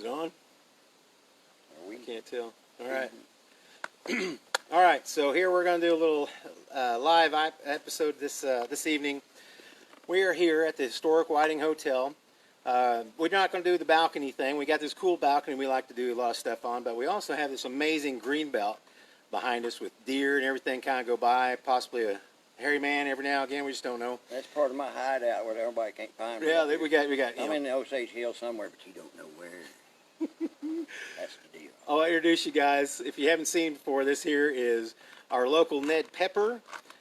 Is it on? We can't tell. All right. All right. So here we're going to do a little live episode this evening. We are here at the historic Whiting Hotel. We're not going to do the balcony thing. We got this cool balcony we like to do a lot of stuff on, but we also have this amazing green belt behind us with deer and everything kind of go by, possibly a hairy man every now and again. We just don't know. That's part of my hideout where everybody can't find me. Yeah, we got. I'm in the Osage Hills somewhere, but you don't know where. That's the deal. I'll introduce you guys. If you haven't seen before, this here is our local Ned Pepper,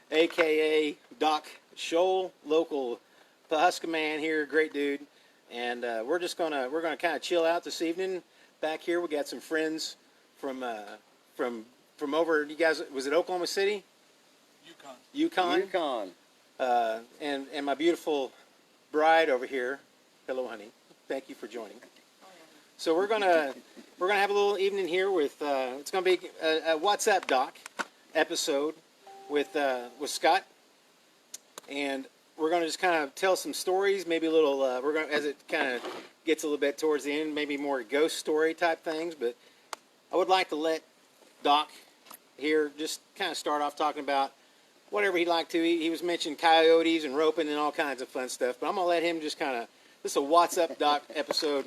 a.k.a. Doc Scholl, local Pawhuska man here, great dude. And we're gonna kind of chill out this evening. Back here, we got some friends from over. You guys, was it Oklahoma City? Yukon. And my beautiful bride over here. Hello, honey. Thank you for joining. So we're gonna have a little evening here with it's gonna be a What's Up Doc episode with Scott, and we're gonna just kind of tell some stories, maybe a little. We're gonna, as it kind of gets a little bit towards the end, maybe more ghost story type things. But I would like to let Doc here just kind of start off talking about whatever he'd like to. He was mentioning coyotes and roping and all kinds of fun stuff. But I'm gonna let him just kind of. This is a What's Up Doc episode.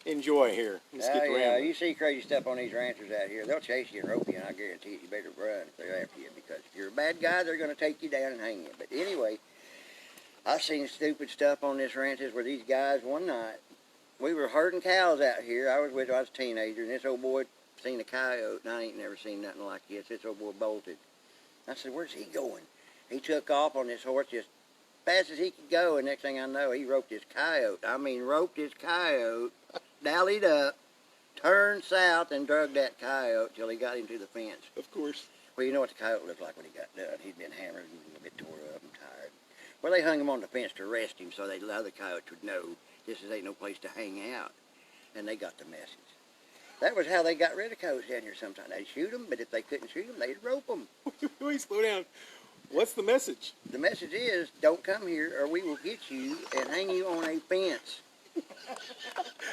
Enjoy here. Yeah, you see crazy stuff on these ranchers out here. They'll chase you and rope you, and I guarantee you better run if they're after you, because if you're a bad guy, they're going to take you down and hang you. But anyway, I've seen stupid stuff on this ranches where these guys, one night, we were herding cows out here. I was a teenager, and this old boy seen a coyote, and I ain't never seen nothing like this. This old boy bolted. I said, where's he going? He took off on this horse just fast as he could go, and next thing I know, he roped his coyote. I mean, roped his coyote, dallied up, turned south, and drug that coyote till he got him to the fence. Of course. Well, you know what the coyote looked like when he got done. He'd been hammered and a bit tore up and tired. Well, they hung him on the fence to arrest him so the other coyotes would know this ain't no place to hang out. And they got the message. That was how they got rid of coyotes down here sometimes. They'd shoot them, but if they couldn't shoot them, they'd rope them. Wait, slow down. What's the message? The message is, don't come here or we will get you and hang you on a fence.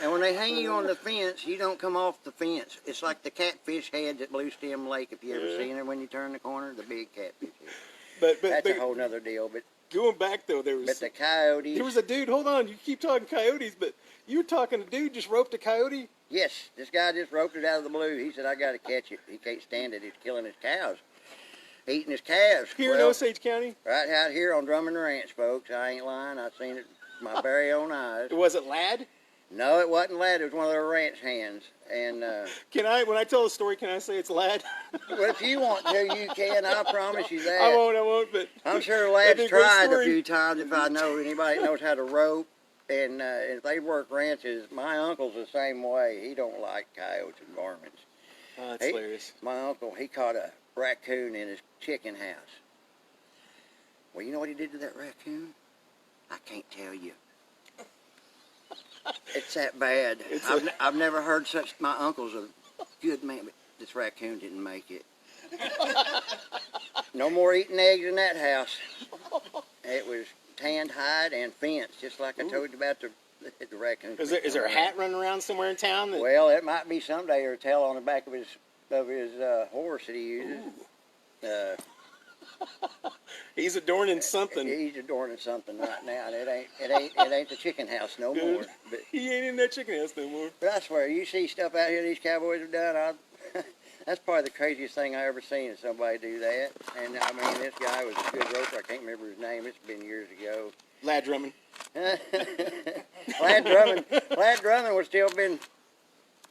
And when they hang you on the fence, you don't come off the fence. It's like the catfish heads at Blue Stem Lake, if you ever seen it when you turn the corner, the big catfish head. But that's a whole nother deal. But going back, though, but the coyotes... There was a dude, hold on, you keep talking coyotes, but you were talking a dude just roped a coyote? Yes, this guy just roped it out of the blue. He said, I got to catch it. He can't stand it. He's killing his cows. Eating his calves. Here in Osage County? Right out here on Drummond Ranch, folks. I ain't lying. I've seen it with my very own eyes. Was it Lad? No, it wasn't Lad. It was one of their ranch hands. And when I tell the story, can I say it's Lad? Well, if you want to, you can. I promise you that. I won't. But I'm sure Lad's tried a few times. If I know anybody that knows how to rope, and if they work ranches, my uncle's the same way. He don't like coyotes and varmints. Oh, that's hilarious. My uncle, he caught a raccoon in his chicken house. Well, you know what he did to that raccoon? I can't tell you. It's that bad. I've never heard such. My uncle's a good man, but this raccoon didn't make it. No more eating eggs in that house. It was tanned hide and fence, just like I told you about the raccoon. Is there a hat running around somewhere in town? Well, it might be someday, or a tail on the back of his horse that he uses. He's adorning something. He's adorning something right now. It ain't the chicken house no more. But he ain't in that chicken house no more. But I swear, you see stuff out here these cowboys have done. That's probably the craziest thing I ever seen is somebody do that. And I mean, this guy was a good roper. I can't remember his name. It's been years ago. Lad Drummond. Lad Drummond would still been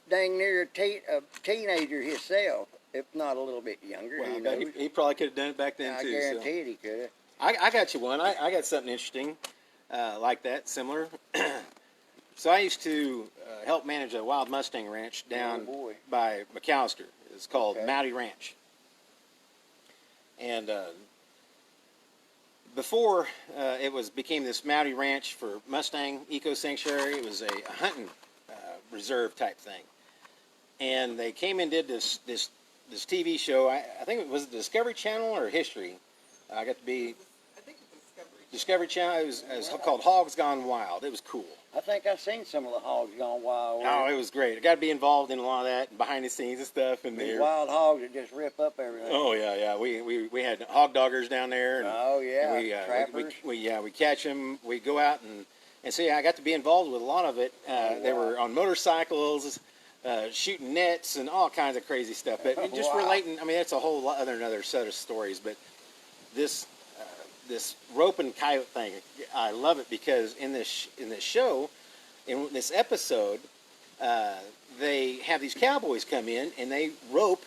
dang near a teenager himself, if not a little bit younger. Well, he probably could have done it back then, too. I guarantee it he could have. I got you one. I got something interesting like that, similar. So I used to help manage a wild Mustang ranch down by McAllister. It's called Mowdy Ranch. And before it became this Mowdy Ranch for Mustang Eco Sanctuary, it was a hunting reserve type thing. And they came and did this TV show. I think it was the Discovery Channel or History. I think it's Discovery Channel. It was called Hogs Gone Wild. It was cool. I think I've seen some of the hogs gone wild. Oh, it was great. I got to be involved in a lot of that behind the scenes and stuff. And These they wild hogs that just rip up everything. oh yeah. We had hog doggers down there. And, Oh yeah, and trappers. we catch them. We go out and so yeah, I got to be involved with a lot of it. They were on motorcycles, shooting nets and all kinds of crazy stuff. But just Wow. relating, I mean, that's a whole lot another set of stories. But this this rope and coyote thing, I love it because in this show, in this episode, they have these cowboys come in and they rope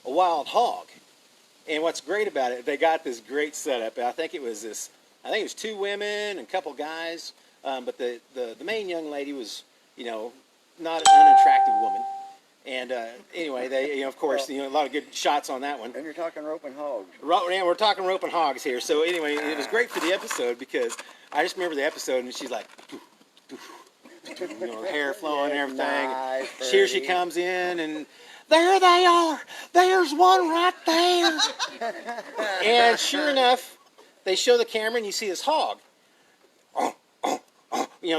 a wild hog. And what's great about it, they got this great setup. I think it was 2 women and a couple guys, but the main young lady was, not an unattractive woman. And anyway, they, of course, a lot of good shots on that one. And you're talking roping hogs. Yeah, we're talking roping hogs here. So anyway, it was great for the episode because I just remember the episode and she's like, hair flowing and everything. Nice, Here she comes in and there they are. There's one right there. And sure enough, they show the camera and you see this hog,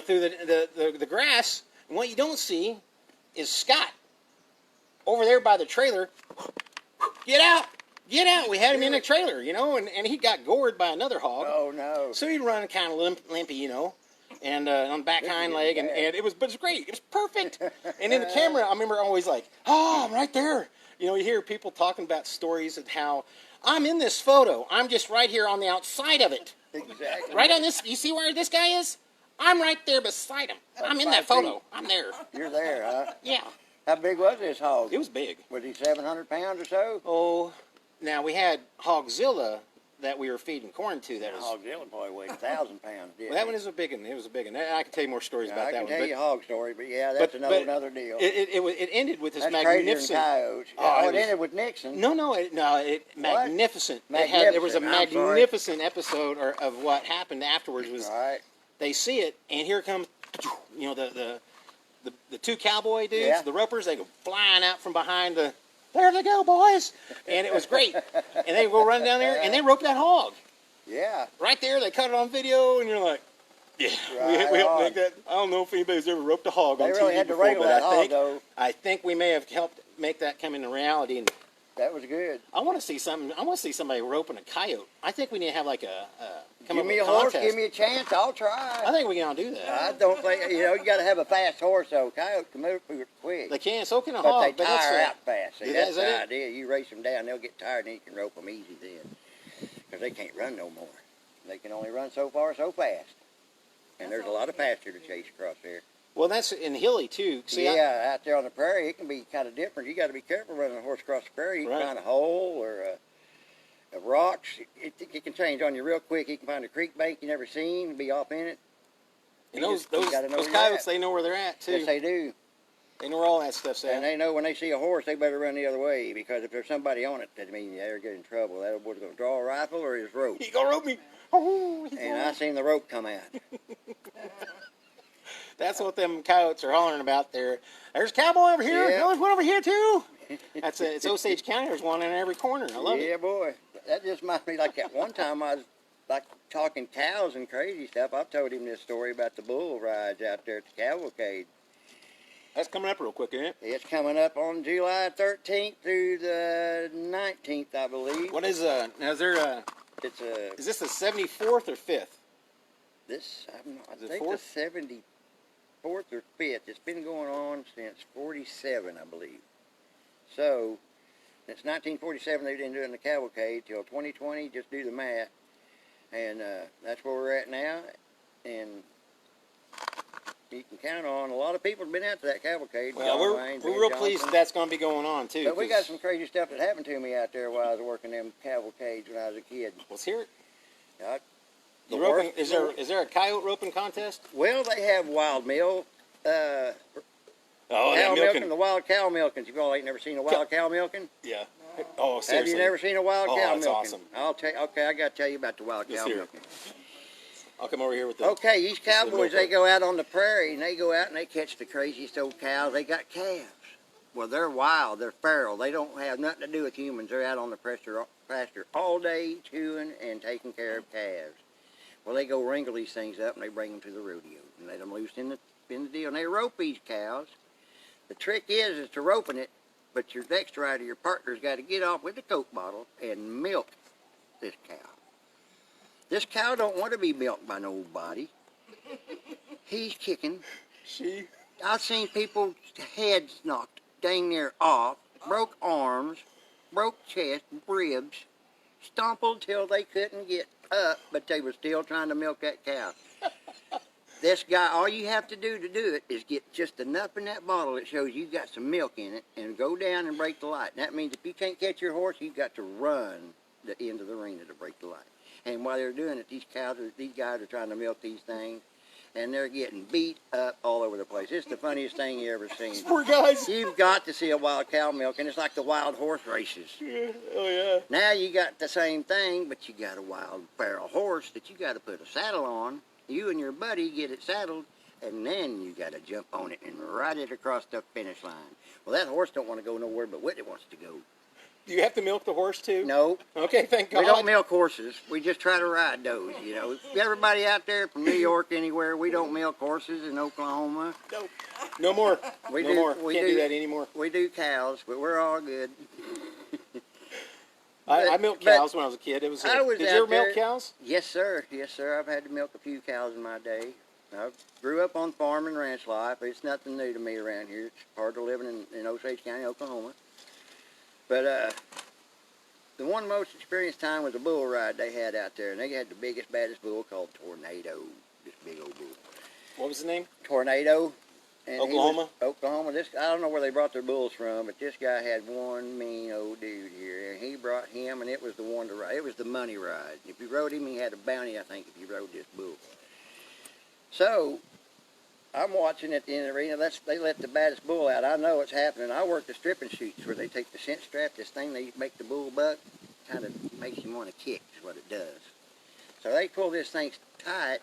through the grass. And what you don't see is Scott over there by the trailer. Get out! Get out! We had him in a trailer, and he got gored by another hog. Oh no! So he'd run kind of limpy, and on the back hind leg, and but it was great. It was perfect. And in the camera, I remember always like, I'm right there. You hear people talking about stories of how I'm in this photo. I'm just right here on the outside of it. Exactly. Right on this. You see where this guy is? I'm right there beside him. I'm in that photo. I'm there. You're there, huh? Yeah. How big was this hog? It was big. Was he 700 pounds or so? Oh, now we had Hogzilla that we were feeding corn to. That was Hogzilla probably weighed 1,000 pounds. well, that one is a big one. It was a big one. I can tell you more stories about that one. I can tell you a hog story, but yeah, that's but another deal. It ended with this That's magnificent. coyotes. Oh, It ended with Nixon. No, magnificent. Magnificent, There was a I'm sorry. magnificent episode of what happened afterwards. Was Right. they see it, and here comes, the 2 cowboy dudes, Yeah. the ropers. They go flying out from behind the. There they go, boys! And it was great. And they go running down there, and they rope that hog Yeah. right there. They cut it on video, and you're like, yeah, Right we helped on. make that. I don't know if anybody's ever roped a hog They on really TV had to before, wrangle but that hog, though. I think we may have helped make that come into reality. And That was good. I want to see something. I want to see somebody roping a coyote. I think we need to have like come Give up me a with horse, contest. give me a chance, I'll I try. think we can all do that. I don't think, you got to have a fast horse, though. Coyote can move quick. They can. So can a But hog. they But that's tire out fast. See, Is that's that the it? idea. You race them down, they'll get tired, and you can rope them easy then. Because they can't run no more. They can only run so far, so fast. And there's a lot of pasture to chase across there. well, that's in hilly too. See, Yeah, out there on the prairie, it can be kind of different. You got to be careful running a horse across the prairie. You can Right. find a hole or a rocks. It can change on you real quick. You can find a creek bank you never seen, be off in it. and you those just- you gotta know those where you're coyotes, at. they know where they're at too. Yes, they do. They know where all that stuff's And at. they know when they see a horse, they better run the other way, because if there's somebody on it, that means they're getting in trouble. That old boy's going to draw a rifle or his rope. He gonna rope me. Oh, he's And I gonna- seen the rope come out. That's what them coyotes are hollering about there. There's a cowboy over here. Yeah. No, there's one over here too. It's Osage County. There's one in every corner. I love it. Yeah, boy. That just reminds me, like that one time I was like talking cows and crazy stuff. I've told him this story about the bull rides out there at the cavalcade. That's coming up real quick, isn't it? It's coming up on July 13th through the 19th, I believe. What is now? Is there It's a is this the 74th or 5th? I Is it think fourth? the 74th or 5th. It's been going on since 47, I believe. So, since 1947, they've been doing the cavalcade till 2020. Just do the math, and that's where we're at now. And you can count on a lot of people have been out to that cavalcade. Well, John we're Wayne, real Johnson. pleased that that's going to be going on too. But we got 'cause- some crazy stuff that happened to me out there while I was working them cavalcades when I was a kid. Let's hear it. I- the You roping, worst- is there a coyote roping contest? Well, they have wild mill, Oh, cow that milking, milking. the wild cow milking. You all ain't never seen a wild cow milking? Yeah. Oh, Have seriously. you never seen a wild Oh, cow that's milking? awesome. I'll tell you. Okay, I got to tell you about the wild Let's cow hear it. milking. I'll come over here with the. Okay, these cowboys, they milker. go out on the prairie and they go out and they catch the craziest old cows. They got calves. Well, they're wild. They're feral. They don't have nothing to do with humans. They're out on the pasture all day chewing and taking care of calves. Well, they go wrangle these things up and they bring them to the rodeo. and let them loose in the deal. And they rope these cows. The trick is to roping it, but your next rider, your partner's got to get off with the Coke bottle and milk this cow. This cow don't want to be milked by nobody. He's kicking. I've seen people's heads knocked dang near off, broke arms, broke chest, ribs, stumbled till they couldn't get up, but they were still trying to milk that cow. This guy, all you have to do it is get just enough in that bottle that shows you got some milk in it, and go down and break the light. And that means if you can't catch your horse, you've got to run the end of the arena to break the light. And while they're doing it, these guys are trying to milk these things, and they're getting beat up all over the place. It's the funniest thing you ever seen. Poor guys. You've got to see a wild cow milk, and it's like the wild horse races. Yeah. Oh yeah. Now you got the same thing, but you got a wild feral horse that you got to put a saddle on. You and your buddy get it saddled, and then you got to jump on it and ride it across the finish line. Well, that horse don't want to go nowhere but Whitney wants to go. Do you have to milk the horse too? No. Okay, thank God. We don't milk horses. We just try to ride those, you know. Everybody out there from New York, anywhere, we don't milk horses in Oklahoma. Nope. No more. We no do, more. We Can't do that anymore. We do cows, but we're all good. I milked cows when I was a kid. Did you ever milk cows? Yes, sir. Yes, sir. I've had to milk a few cows in my day. I grew up on farm and ranch life. It's nothing new to me around here. It's part of living in Osage County, Oklahoma. But the one most experienced time was a bull ride they had out there, and they had the biggest, baddest bull called Tornado. This big old bull. What was his name? Tornado. And Oklahoma? Oklahoma. I don't know where they brought their bulls from, but this guy had one mean old dude here, and he brought him, and it was the one to ride. It was the money ride. If you rode him, he had a bounty, I think, if you rode this bull. So, I'm watching at the end of the arena. They let the baddest bull out. I know what's happening. I work the stripping chutes where they take the scent strap, this thing they make the bull buck, kind of makes him want to kick is what it does. So they pull this thing tight,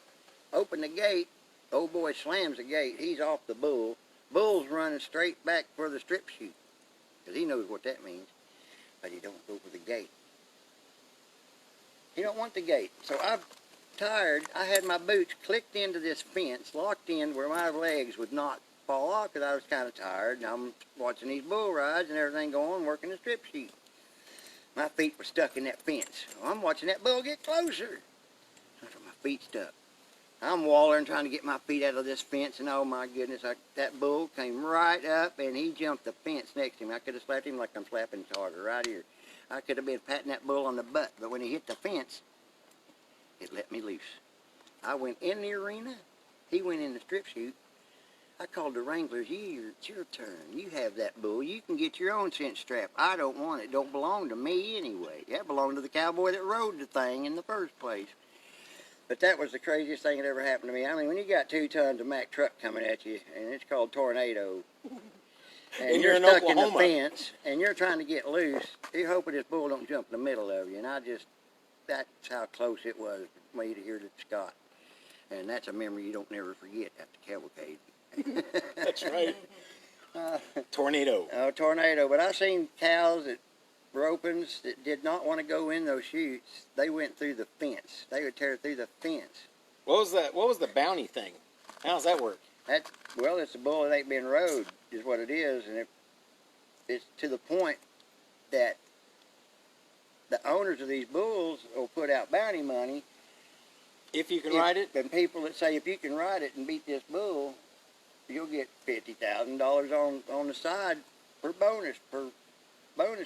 open the gate. Old boy slams the gate. He's off the bull. Bull's running straight back for the strip chute because he knows what that means, but he don't go for the gate. He don't want the gate. So I'm tired. I had my boots clicked into this fence, locked in where my legs would not fall off because I was kind of tired. And I'm watching these bull rides and everything going, working the strip chute. My feet were stuck in that fence. So I'm watching that bull get closer. So my feet stuck. I'm wallering, trying to get my feet out of this fence, and oh my goodness, that bull came right up, and he jumped the fence next to him. I could have slapped him like I'm slapping Carter right here. I could have been patting that bull on the butt, but when he hit the fence, it let me loose. I went in the arena. He went in the strip chute. I called the wranglers. It's your turn. You have that bull. You can get your own scent strap. I don't want it. It don't belong to me anyway. That belonged to the cowboy that rode the thing in the first place. But that was the craziest thing that ever happened to me. I mean, when you got 2 tons of Mack truck coming at you, and it's called Tornado, and you're stuck in the fence, and you're trying to get loose, you're hoping this bull don't jump in the middle of you. And that's how close it was for me to hear the Scott. And that's a memory you don't never forget at the cavalcade. That's right. Tornado. Oh, Tornado. But I've seen cows that ropings that did not want to go in those chutes. They went through the fence. They would tear through the fence. What was that? What was the bounty thing? How does that work? Well, it's a bull that ain't been rode, is what it is, and it's to the point that the owners of these bulls will put out bounty money. If you can ride it? And people that say, if you can ride it and beat this bull, you'll get $50,000 on the side for bonus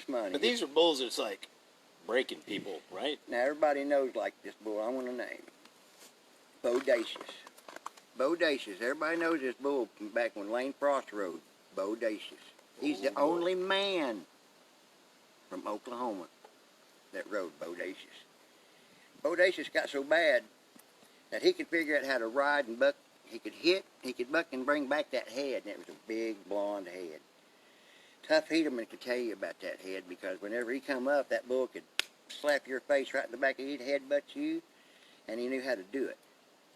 money. But these are bulls that's like breaking people, right? Now, everybody knows like this bull. I want to name Bodacious. Bodacious. Everybody knows this bull from back when Lane Frost rode. Bodacious. He's the only man from Oklahoma that rode Bodacious. Bodacious got so bad that he could figure out how to ride and buck. He could buck and bring back that head, and it was a big blonde head. Tough Hedeman could tell you about that head because whenever he come up, that bull could slap your face right in the back of your head, headbutt you, and he knew how to do it.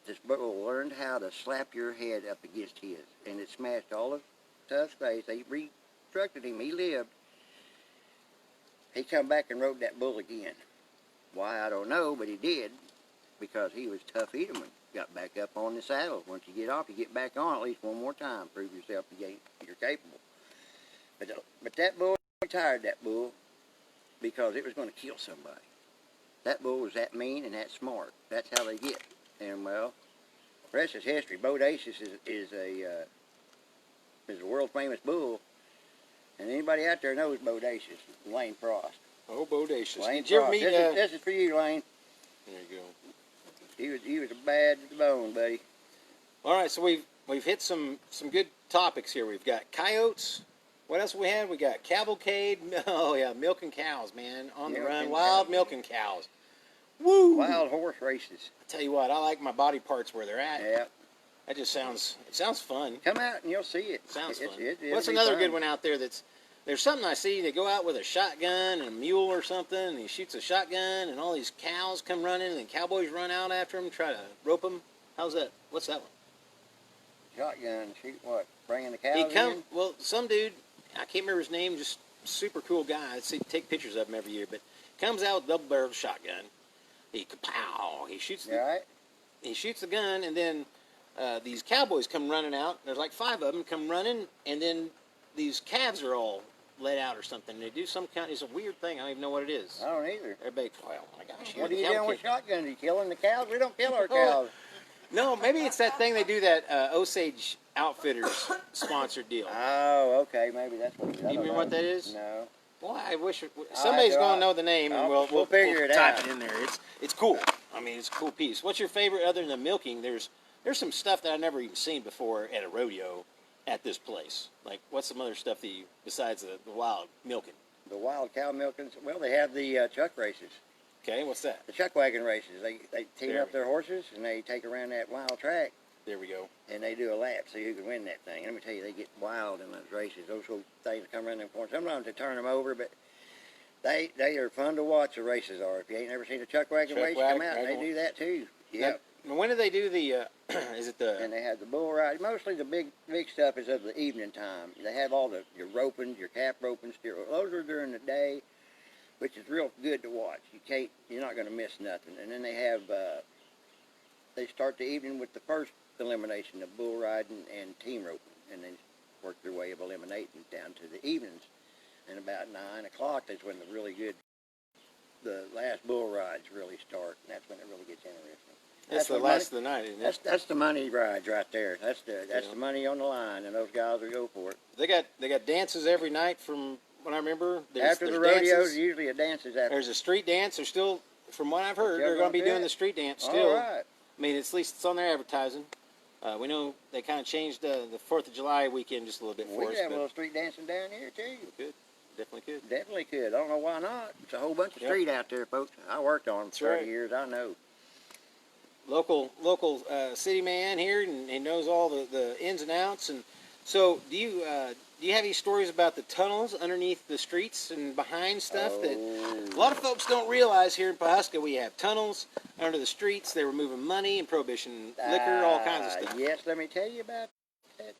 This bull learned how to slap your head up against his, and it smashed all of Tough's face. They reconstructed him. He lived. He come back and rode that bull again. Why, I don't know, but he did because he was Tough Hedeman. got back up on the saddle. Once you get off, you get back on at least one more time. Prove yourself you're capable. But that bull retired that bull because it was going to kill somebody. That bull was that mean and that smart. That's how they get. And well, the rest is history. Bodacious is a world famous bull, and anybody out there knows Bodacious. Lane Frost. Oh, Bodacious. Lane Did you ever Frost. meet? This is for you, Lane. There you go. He was a bad to the bone, buddy. All right, so we've hit some good topics here. We've got coyotes. What else we had? We got cavalcade. Oh yeah, milking cows, man, on the run. Wild milking cows. Woo! Wild horse races. I tell you what, I like my body parts where they're at. Yeah. That just sounds fun. Come out and you'll see it. Sounds fun. It'll What's be another fun. good one out there there's something I see, they go out with a shotgun and a mule or something, and he shoots a shotgun, and all these cows come running, and cowboys run out after him, try to rope them. How's that? What's that one? Shotgun, shoot what? Bringing the cows in? Well, some dude, I can't remember his name, just super cool guy. I take pictures of him every year, but comes out with a double-barreled shotgun. He kapow! He shoots the gun, and then these cowboys come running out. There's like 5 of them come running, and then these calves are all let out or something. They do some kind. It's a weird thing. I don't even know what it is. I don't either. Everybody, well, my gosh. What are you doing with shotguns? Are you killing the cows? We don't kill our cows. No, maybe it's that thing they do that Osage Outfitters sponsored deal. Oh, okay. Maybe that's what it is. Do you remember what that is? No. Well, I wish somebody's going to know the name, and we'll figure it type out. it in there. It's cool. I mean, it's a cool piece. What's your favorite other than milking? There's some stuff that I've never even seen before at a rodeo at this place. Like, what's some other stuff besides the wild milking? The wild cow milking. Well, they have the chuck races. Okay, what's that? The chuck wagon races. They team up their horses and they take around that wild track. There we go. And they do a lap, see who can win that thing. Let me tell you, they get wild in those races. Those little things come around them corners. Sometimes they turn them over, but they are fun to watch. The races are. If you ain't never seen a chuck wagon race, come out and they do that too. Yep. Now, when do they do the? Is it the? And they have the bull ride. Mostly the big stuff is of the evening time. They have all your roping, your cap roping, those are during the day, which is real good to watch. You're not going to miss nothing. And then they have. They start the evening with the first elimination of bull riding and team roping, and then work their way of eliminating down to the evenings. And about 9 o'clock, that's when the last bull rides really start, and that's when it really gets interesting. That's the last of the night, isn't it? That's the money rides right there. That's the money on the line, and those guys will go for it. They got dances every night from what I remember. After the rodeos, usually a dance is after. There's a street dance. They're still, from what I've heard, they're going to be doing the street dance still. All right. I mean, at least it's on their advertising. We know they kind of changed the 4th of July weekend just a little bit for us. We could have a little street dancing down here, too. We could. Definitely could. Definitely could. I don't know why not. It's a whole bunch of street out there, folks. I worked on them for 30 years. I know. Local city man here, and he knows all the ins and outs. And so, do you have any stories about the tunnels underneath the streets and behind stuff that a lot of folks don't realize? Here in Pawhuska, we have tunnels under the streets. They were moving money and prohibition liquor, all kinds of stuff. Yes, let me tell you about that.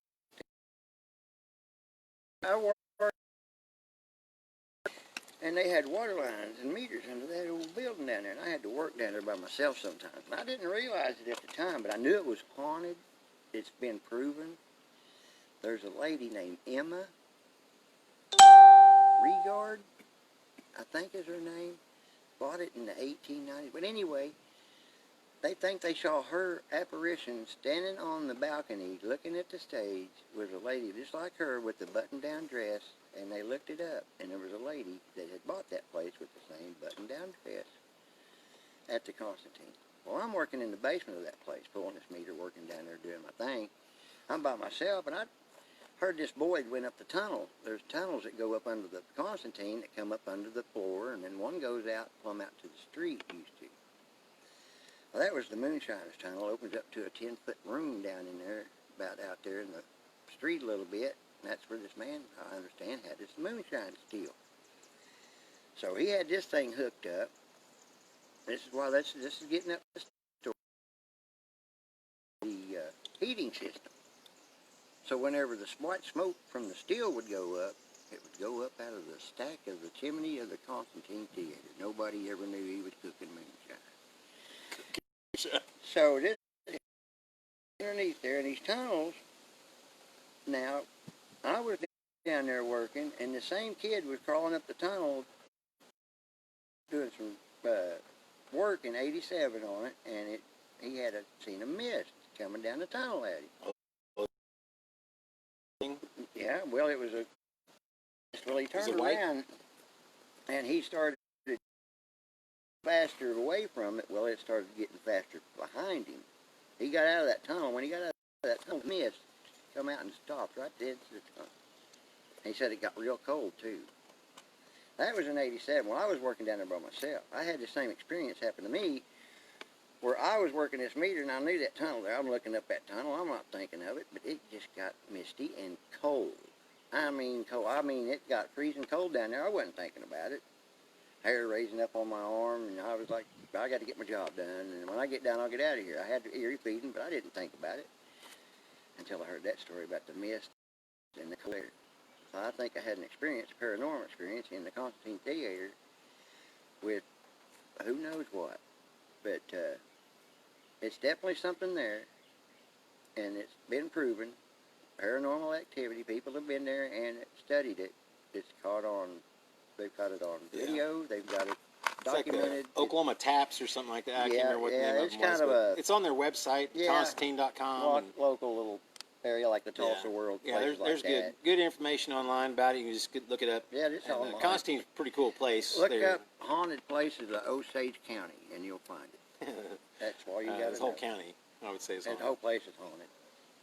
I worked, and they had water lines and meters under that old building down there, and I had to work down there by myself sometimes. And I didn't realize it at the time, but I knew it was haunted. It's been proven. There's a lady named Emma Regard, I think is her name, bought it in the 1890s. But anyway, they think they saw her apparition standing on the balcony looking at the stage with a lady just like her with the button-down dress, and they looked it up, and there was a lady that had bought that place with the same button-down dress at the Constantine. Well, I'm working in the basement of that place, pulling this meter, working down there doing my thing. I'm by myself, and I heard this boy went up the tunnel. There's tunnels that go up under the Constantine that come up under the floor, and then one goes out, plumb out to the street, used to. Well, that was the Moonshiner's Tunnel. Opens up to a 10-foot room down in there, about out there in the street a little bit. And that's where this man, I understand, had this moonshine deal. So he had this thing hooked up. This is why this is getting up the story. The heating system. So whenever the white smoke from the steel would go up, it would go up out of the stack of the chimney of the Constantine Theater. Nobody ever knew he was cooking moonshine. So this underneath there, and these tunnels. Now, I was down there working, and the same kid was crawling up the tunnel, doing some work in '87 on it, and he had seen a mist coming down the tunnel at him. Yeah, well, it was well, he turned around, and he started faster away from it. Well, it started getting faster behind him. He got out of that tunnel. When he got out of that tunnel, the mist come out and stopped right dead to the tunnel. He said it got real cold, too. That was in '87. When I was working down there by myself, I had the same experience happen to me, where I was working this meter, and I knew that tunnel there. I'm looking up that tunnel. I'm not thinking of it, but it just got misty and cold. I mean cold. I mean, it got freezing cold down there. I wasn't thinking about it. Hair raising up on my arm, and I was like, I got to get my job done, and when I get down, I'll get out of here. I had the ear feeding, but I didn't think about it until I heard that story about the mist and the clear. So I think I had an experience, a paranormal experience, in the Constantine Theater with who knows what. But it's definitely something there, and it's been proven. Paranormal activity, people have been there and studied it. It's caught on, they've got it on video, they've got it documented. Like Oklahoma Taps or something like that. I can't remember what the name of it's them kind was, of a, it's on their website, Constantine.com. Local little area like the Tulsa World. Yeah, there's good information online about it. You can just look it up. Yeah, it's all online. Constantine's a pretty cool place. Look up haunted places of Osage County, and you'll find it. That's all you got to know. This whole county, I would say, is haunted. The whole place is haunted.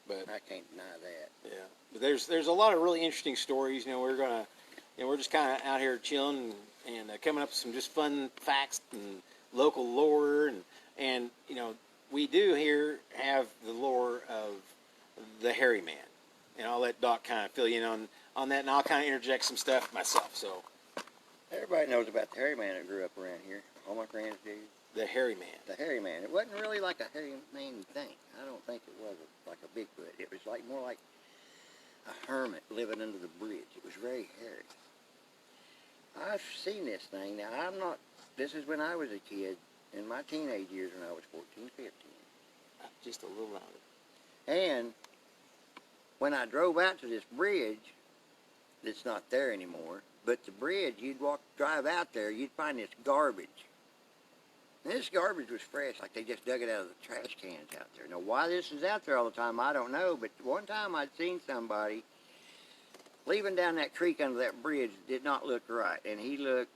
But I can't deny that. Yeah, but there's a lot of really interesting stories. You know, we're just kind of out here chilling and coming up with some just fun facts and local lore and you know, we do here have the lore of the Hairy Man, and I'll let Doc kind of fill you in on that, and I'll kind of interject some stuff myself. So everybody knows about the Hairy Man that grew up around here. All my friends do. The Hairy Man. The Hairy Man. It wasn't really like a Hairy Man thing. I don't think it was like a Bigfoot. It was like more like a hermit living under the bridge. It was very hairy. I've seen this thing. Now, this is when I was a kid, in my teenage years when I was 14, 15. Just a little louder. And when I drove out to this bridge, that's not there anymore, but the bridge, you'd drive out there, you'd find this garbage. And this garbage was fresh, like they just dug it out of the trash cans out there. Now, why this is out there all the time, I don't know, but one time I'd seen somebody leaving down that creek under that bridge did not look right, and he looked...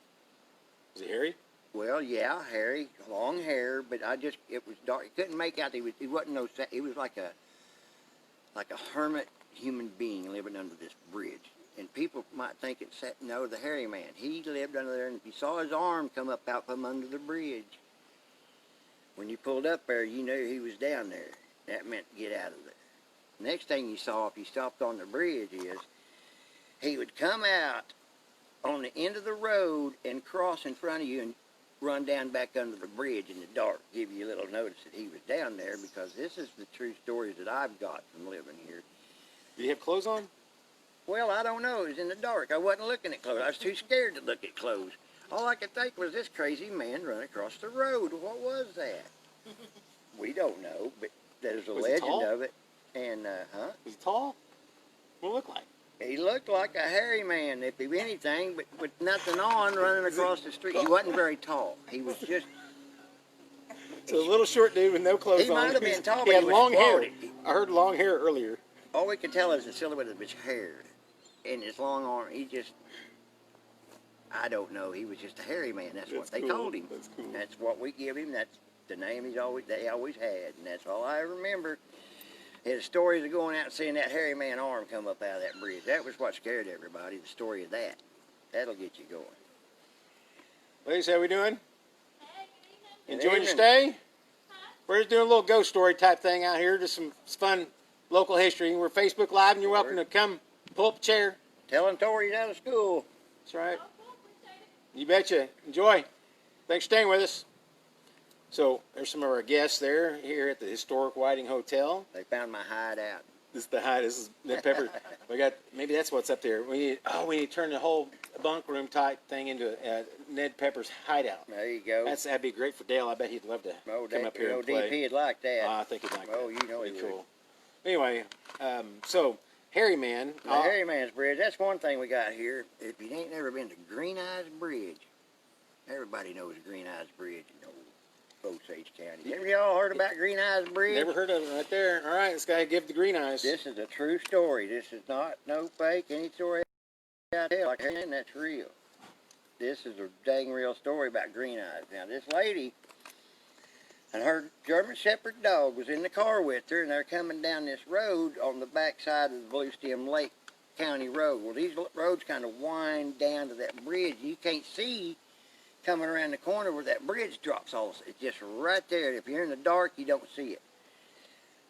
Was he hairy? Well, yeah, hairy, long hair, but it was dark. You couldn't make out, he was like a hermit human being living under this bridge. And people might think the Hairy Man. He lived under there, and if you saw his arm come up out from under the bridge, when you pulled up there, you knew he was down there. That meant get out of there. Next thing you saw, if you stopped on the bridge, is he would come out on the end of the road and cross in front of you and run down back under the bridge in the dark, give you a little notice that he was down there, because this is the true stories that I've got from living here. Did he have clothes on? Well, I don't know. It was in the dark. I wasn't looking at clothes. I was too scared to look at clothes. All I could think was this crazy man running across the road. What was that? We don't know, but there's a legend of it. And, Was he tall? What did he look like? He looked like a hairy man, if he was anything, but with nothing on, running across the street. He wasn't very tall. He was just... So a little short dude with no clothes on. He might have been tall, but he had he was long hair. floating. I heard long hair earlier. All we could tell is the silhouette of his hair and his long arm. I don't know. He was just a hairy man. That's what they told him. That's cool. That's what we give him. That's the name they always had, and that's all I remember. His stories of going out and seeing that hairy man arm come up out of that bridge. That was what scared everybody. The story of that. That'll get you going. Ladies, how we doing? Good Enjoying your evening. stay? We're just doing a little ghost story type thing out here. Just some fun local history. We're Facebook Live, and you're welcome to come pull up a chair. Telling stories out of school. That's right. You betcha. Enjoy. Thanks for staying with us. So there's some of our guests there here at the historic Whiting Hotel. They found my hideout. This is the high. This is Ned Pepper. Maybe that's what's up there. We need to turn the whole bunk room type thing into Ned Pepper's hideout. There you go. That'd be great for Dale. I bet he'd love to come up here and play. DP would like that. I think he'd like that. Oh, you know That'd he be would. cool. Anyway, so Hairy Man. The Hairy Man's Bridge, that's one thing we got here. If you ain't never been to Green Eyes Bridge, everybody knows Green Eyes Bridge in old Osage County. Ever y'all heard about Green Eyes Bridge? Never heard of it right there. All right, this guy give the green eyes. This is a true story. This is not no fake. Any story I tell, like, hey, that's real. This is a dang real story about Green Eyes. Now, this lady and her German Shepherd dog was in the car with her, and they're coming down this road on the backside of the Blue Stem Lake County Road. Well, these roads kind of wind down to that bridge. You can't see coming around the corner where that bridge drops off. It's just right there. If you're in the dark, you don't see it.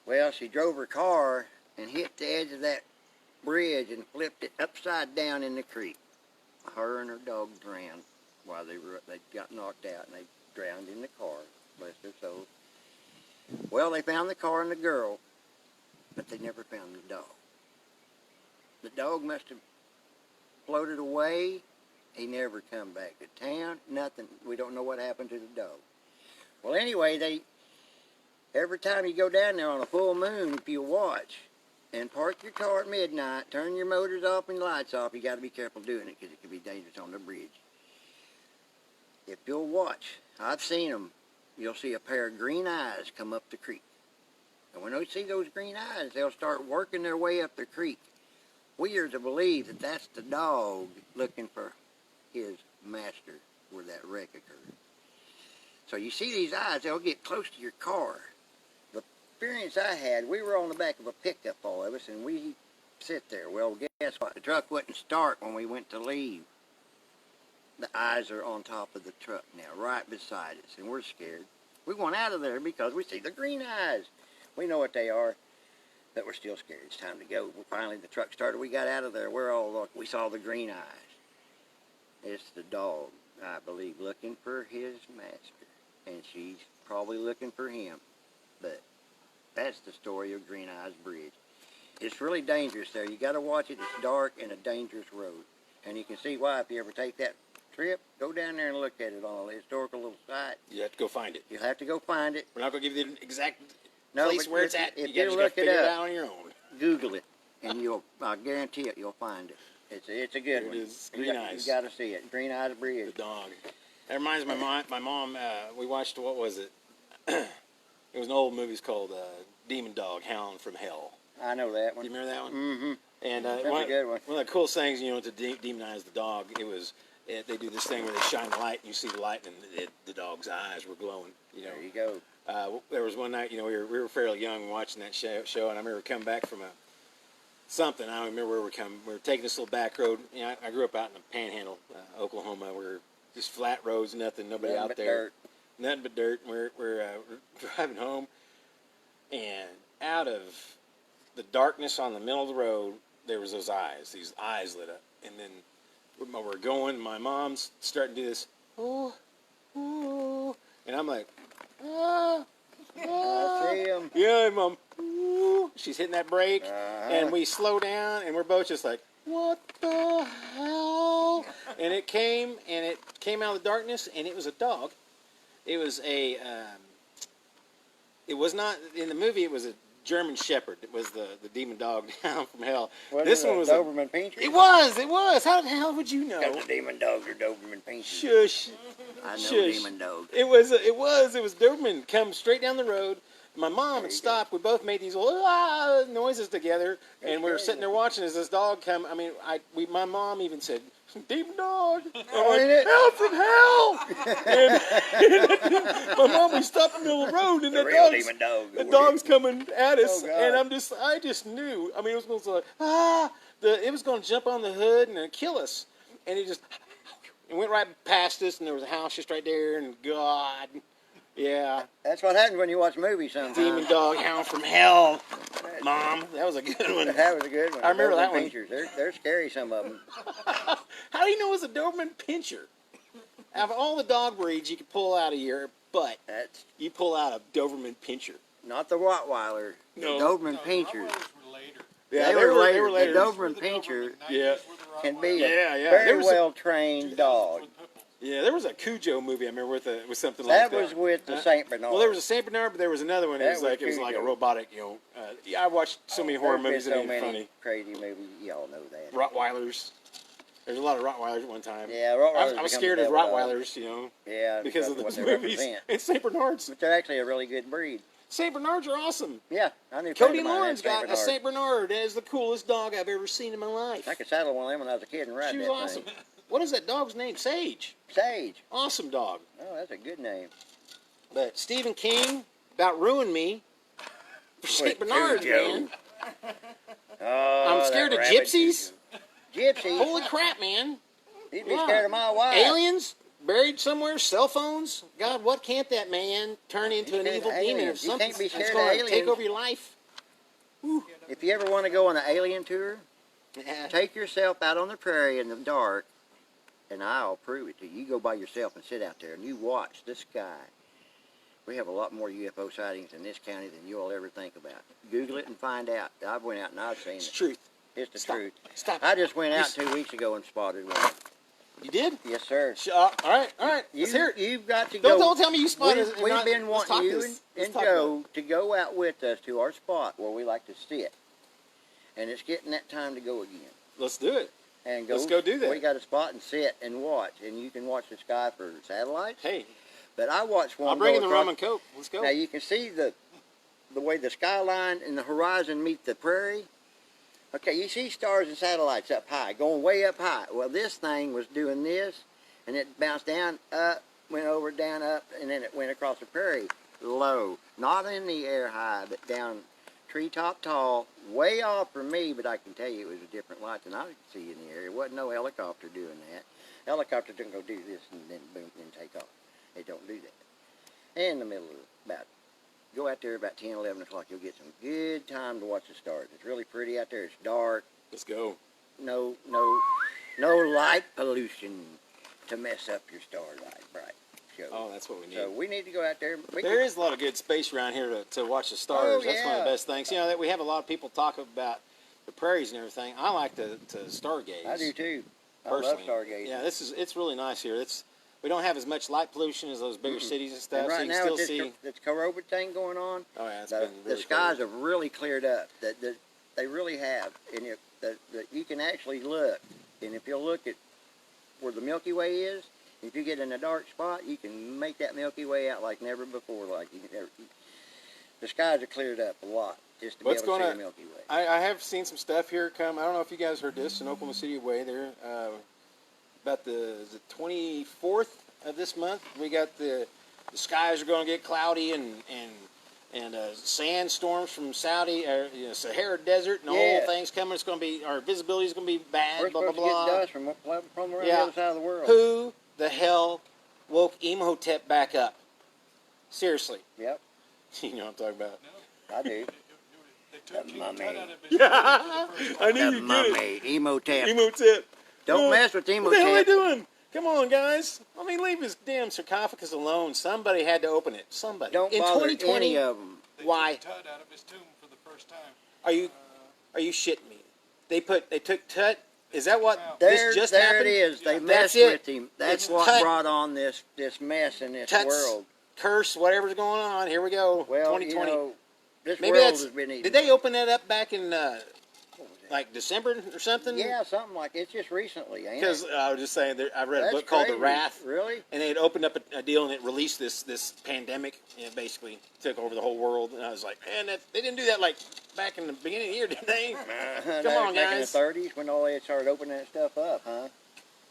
Well, she drove her car and hit the edge of that bridge and flipped it upside down in the creek. Her and her dog drowned while they got knocked out, and they drowned in the car. Bless their souls. Well, they found the car and the girl, but they never found the dog. The dog must have floated away. He never come back to town. Nothing. We don't know what happened to the dog. Well, anyway, every time you go down there on a full moon, if you watch, and park your car at midnight, turn your motors off and lights off, you got to be careful doing it because it can be dangerous on the bridge. If you'll watch, I've seen them, you'll see a pair of green eyes come up the creek. And when they see those green eyes, they'll start working their way up the creek. We are to believe that that's the dog looking for his master where that wreck occurred. So you see these eyes, they'll get close to your car. The experience I had, we were on the back of a pickup, all of us, and we sit there. Well, guess what? The truck wouldn't start when we went to leave. The eyes are on top of the truck now, right beside us, and we're scared. We want out of there because we see the green eyes. We know what they are, but we're still scared. It's time to go. Finally, the truck started. We got out of there. We're all look. We saw the green eyes. It's the dog, I believe, looking for his master, and she's probably looking for him. But that's the story of Green Eyes Bridge. It's really dangerous there. You got to watch it. It's dark and a dangerous road, and you can see why if you ever take that trip. Go down there and look at it on a historical little site. You have to go find it. You'll have to go find it. We're not going to give you the exact No, place but where it's at. if You you just got look to it figure it up, out on your own. Google it, and I guarantee it, you'll find it. It's a good There one. it is. Green Eyes. You got to see it. Green Eyes Bridge. The dog. That reminds me of my mom. We watched, what was it? It was an old movie called Demon Dog, Howling from Hell. I know that one. Do you remember that one? Mm-hmm. And That's a good one. One of the coolest things, to demonize the dog, they do this thing where they shine the light, and you see the light, and the dog's eyes were glowing. There you go. There was one night, we were fairly young watching that show, and I remember coming back from something. I don't remember where we come. We were taking this little back road. I grew up out in the Panhandle, Oklahoma, where just flat roads, nothing, nobody Nothing out but there, dirt. nothing but dirt. And we're driving home, and out of the darkness on the middle of the road, there was these eyes lit up, and then we're going. My mom's starting to do this, oh, and I'm like, ah. I see him. Yeah, Mom. Ooh. She's hitting that brake, Uh-huh. and we slow down, and we're both just like, what the hell? And it came out of the darkness, and it was a dog. It was it was not, in the movie, it was a German Shepherd. It was the demon dog down from hell. This one was Doberman Pinscher. It was. How the hell would you know? Because the demon dogs are Doberman Pinschers. Shush. I know Shush. demon dogs. It was Doberman come straight down the road. My mom had stopped. We both made these little noises together, and we were sitting there watching as this dog come. I mean, my mom even said, "Demon dog!" I'm like, "Hell from hell!" and my mom, we stopped in the middle of the road, and the dog's coming at us, and I just knew. I mean, it was going to it was going to jump on the hood and kill us, and it went right past us, and there was a house just right there, and God. Yeah. That's what happens when you watch movies sometimes. Demon Dog, Hound from Hell. Mom, that was a good one. That was a good one. I remember that one. Pinschers, they're scary, some of them. How do you know it was a Doberman Pinscher? Out of all the dog breeds you could pull out of your butt, you pull out a Doberman Pinscher. Not the Rottweiler. No. The Doberman Pinschers. Yeah, they were later. The Doberman Pinscher can be a very well-trained dog. Yeah, there was a Cujo movie I remember with something like that. That was with the Saint Bernard. Well, there was a Saint Bernard, but there was another one. It was like a robotic, Yeah, I watched so many horror There's movies that been ain't so many funny. crazy movies. Y'all know that. Rottweilers. There's a lot of Rottweilers at one time. Yeah, Rottweilers. I was become scared the of devil dog. Rottweilers, you know, Yeah, because of what those they movies. represent. And St. Bernards. But they're actually a really good breed. St. Bernards are awesome. Yeah, I knew. Cody Lauren's got a St. Bernard. That is the coolest dog I've ever seen in my life. I could saddle one of them when I was a kid and ride She was that awesome. thing. What is that dog's name? Sage. Sage. Awesome dog. Oh, that's a good name. But Stephen King about ruined me for St. Bernards, man. Oh, I'm that scared of rabbit gypsies. Gypsies? Holy crap, man. You'd be Yeah. scared of my wife. Aliens buried somewhere, cell phones. God, what can't that man turn into an scared evil of demon or aliens. You something can't be that's scared of going to take aliens. over your life? If you ever want to go on an alien tour, Yeah. take yourself out on the prairie in the dark, and I'll prove it to you. You go by yourself and sit out there, and you watch the sky. We have a lot more UFO sightings in this county than you'll ever think about. Google it and find out. I've went out and I've seen It's it. truth. It's the Stop. truth. Stop. I just went out You 2 weeks ago and spotted one. You did? Yes, sir. All right. Let's hear it. You've got to go. Don't tell me you spotted it. We've been Let's talk wanting you this. and Joe to go out with us to our spot where we like to sit. And it's getting that time to go again. Let's do it. And go, Let's go do that. We got a spot and sit and watch. And you can watch the sky for satellites. Hey, But I watched one. I'll bring go in the across- rum and coke. Let's go. Now you can see the way the skyline and the horizon meet the prairie. Okay, you see stars and satellites up high, going way up high. Well, this thing was doing this, and it bounced down, up, went over, down, up, and then it went across the prairie, low. Not in the air high, but down treetop tall, way off from me, but I can tell you it was a different light than I could see in the area. It wasn't no helicopter doing that. Helicopter don't go do this and then boom, and take off. They don't do that. In the middle of go out there about 10, 11 o'clock. You'll get some good time to watch the stars. It's really pretty out there. It's dark. Let's go. No light pollution to mess up your starlight bright show. Oh, that's what we need. So we need to go out there. There is a lot of good space around here to watch the stars. Oh, That's one of the yeah. best things. You know, that we have a lot of people talk about the prairies and everything. I like to stargaze. I do too. I love Personally. stargazing. Yeah, it's really nice here. We don't have as much light pollution as those bigger cities and stuff. And so right you now, can with still this, see. this COVID thing going on, Oh yeah, it's the been really skies cold. have really cleared up. They really have. And you can actually look. And if you'll look at where the Milky Way is, if you get in a dark spot, you can make that Milky Way out like never before. The skies are cleared up a lot just to What's be able to see gonna- the Milky Way. I have seen some stuff here come. I don't know if you guys heard this in Oklahoma City way there. About the 24th of this month, we got the skies are going to get cloudy and sandstorms from Saudi, Sahara Desert, and the Yeah. whole thing's coming. It's going to be, our visibility is going to be bad. We're blah blah supposed to blah. get dust from around Yeah. the other side of the world. Who the hell woke Imhotep back up? Seriously, Yep, you know what I'm talking about. I do. They took The King mummy. Tut out of his Yeah, tomb for the first I time. knew The you get it. mummy, Imhotep. Imhotep. Don't mess with What the hell are they Imhotep. doing? Come on, guys. I mean, leave his damn sarcophagus alone. Somebody had to open it. Somebody. Don't In bother 2020, any of them. They Why? took Tut out of his tomb for the first time. Are you shitting me? They took Tut. Is that what There this just there happened? it is. They That's messed it. with him. That's It's what Tut. brought on this mess in this Tut's world. curse, whatever's going on. Here we go. Well, 2020. This Maybe world that's. has been eating. Did they open that up back in What was that? like December or something? Yeah, something like it's just recently, ain't Because it? I was just saying, I read a That's book called The crazy. Wrath. Really? And they had opened up a deal and it released this pandemic and it basically took over the whole world. And I was like, man, they didn't do that like back in the beginning of the year, did they? Come on, back in the guys. 30s when all they had started opening that stuff up, huh?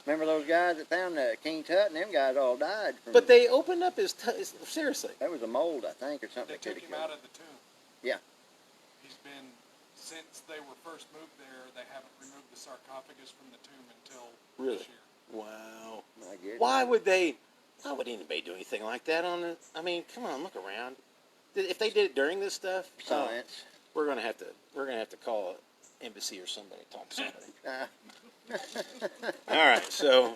Remember those guys that found King Tut, and them guys all died from. But they opened up seriously. That was a mold, I think, or something. They that took coulda him killed out of the tomb. Yeah. He's been, since they were first moved there, they haven't removed the sarcophagus from the tomb until Really? this year. Wow. My goodness. Why would anybody do anything like that I mean, come on, look around. If they did it during this stuff, Science. we're gonna have to call an embassy or somebody, talk to somebody. All right, so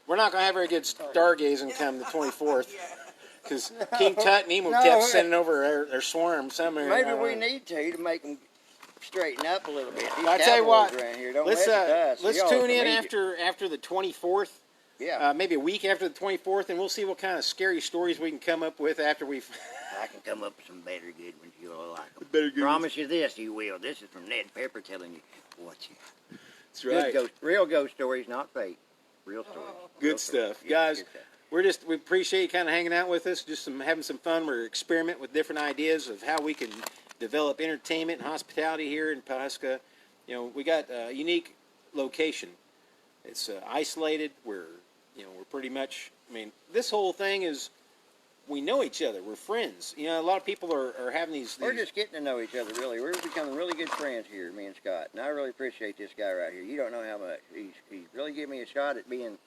we're not gonna have very good stargazing come the 24th because King Tut and Imhotep No, sending over their swarm somewhere. Maybe we need to make them straighten up a little bit. These I tell you what, cowboys around here don't let's mess with us. let's Y'all tune from in Egypt. after the 24th. Yeah. maybe a week after the 24th, and we'll see what kind of scary stories we can come up with after we've. I can come up with some better good ones. You'll like them. Better good Promise you this, you will. This is from Ned Pepper telling you what you. That's right. Good ghost, real ghost stories, not fake. Real stories. Good Real stuff, stories. Yeah, guys. good stuff. We appreciate you kind of hanging out with us, just having some fun. We're experimenting with different ideas of how we can develop entertainment and hospitality here in Pawhuska. You know, we got a unique location. It's isolated. We're pretty much. I mean, this whole thing is. We know each other. We're friends. You know, a lot of people are having these. We're just getting to know each other, really. We're becoming really good friends here, me and Scott. And I really appreciate this guy right here. You don't know how much. He's really given me a shot at being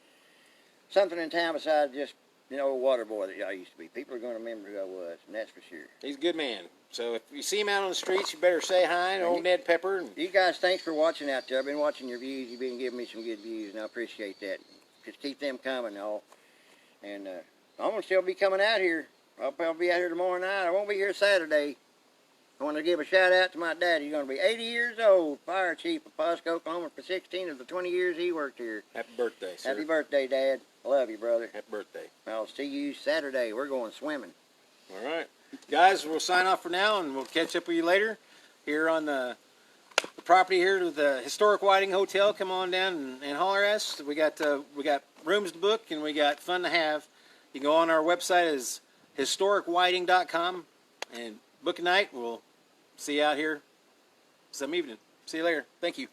something in town besides just, a water boy that I used to be. People are going to remember who I was, and that's for sure. He's a good man. So if you see him out on the streets, you better say hi to old Ned Pepper. And you guys, thanks for watching out there. I've been watching your views. You've been giving me some good views, and I appreciate that. Just keep them coming, all. And I'm going to still be coming out here. I'll probably be out here tomorrow night. I won't be here Saturday. I want to give a shout out to my dad. He's going to be 80 years old, fire chief of Pawhuska, Oklahoma, for 16 of the 20 years he worked here. happy birthday, sir. Happy birthday, Dad. I love you, brother. Happy birthday. I'll see you Saturday. We're going swimming. All right. Guys, we'll sign off for now, and we'll catch up with you later here on the property here to the Historic Whiting Hotel. Come on down and holler at us. We got rooms to book, and we got fun to have. You can go on our website is historicwhiting.com and book a night. We'll see you out here some evening. See you later. Thank you.